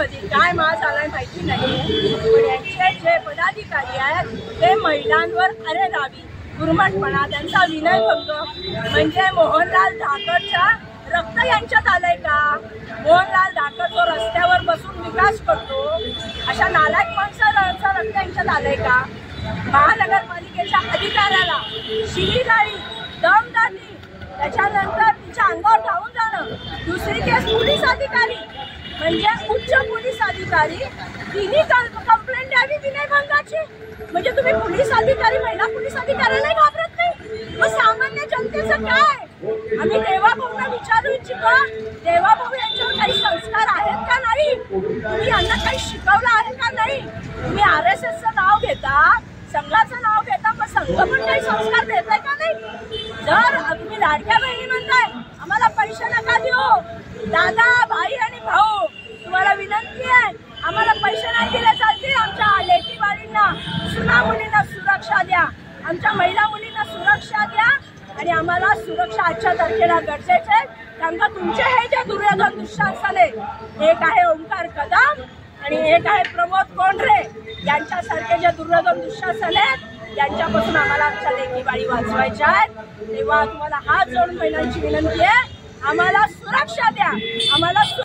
जिल्ह्यामध्ये काय माज आलाय माहिती नाही, पण यांचे जे पदाधिकारी आहेत ते महिलांवर अरे रावी गुरमटपणा, त्यांचा विनयभंग, म्हणजे मोहनलाल धाकरचा रक्त यांच्यात आलंय का? मोहनलाल धाकर जो रस्त्यावर बसून विकास करतो अशा नालायक माणसाचा रक्त यांच्यात आलंय का? महानगरपालिकेच्या अधिकाऱ्याला शिवीगाळी, दमदाटी, त्याच्यानंतर तिच्या अंगावर धावून जाणं. दुसरी केस पोलीस अधिकारी म्हणजे उच्च पोलीस अधिकारी, तिने कंप्लेंट द्यावी विनयभंगाची. म्हणजे तुम्ही पोलीस अधिकारी, महिला पोलीस अधिकाऱ्याला घाबरत नाही, मग सामान्य जनतेचं काय? आम्ही देवाभाऊंना विचारू इच्छितो, देवाभाऊ यांच्यावर काही संस्कार आहेत का नाही? तुम्ही यांना काही शिकवलं आहे का नाही? तुम्ही RSSचं नाव घेता, संघाचं नाव घेता, मग संघ पण काही संस्कार देताय का नाही? जर तुम्ही लाडक्या बहिणी म्हणताय आम्हाला पैसे नका देऊ, दादा, भाई आणि भाऊ तुम्हाला विनंती आहे, आम्हाला पैसे नाही दिले चालतील, आमच्या लेकी बाळींना, सुना मुलींना सुरक्षा द्या, आमच्या महिला मुलींना सुरक्षा द्या. आणि आम्हाला सुरक्षा आजच्या तारखेला गरजेचे आहे, कारण का तुमचे हे जे दुर्योधन दुःशासने, एक आहे ओंकार कदम आणि एक आहे प्रमोद कोंढरे, यांच्यासारखे जे दुर्योधन दुःशासने आहेत त्यांच्यापासून आम्हाला आमच्या लेकी बाळी वाचवायच्या आहेत. तेव्हा तुम्हाला हात जोडून महिलांची विनंती आहे, आम्हाला सुरक्षा द्या, आम्हाला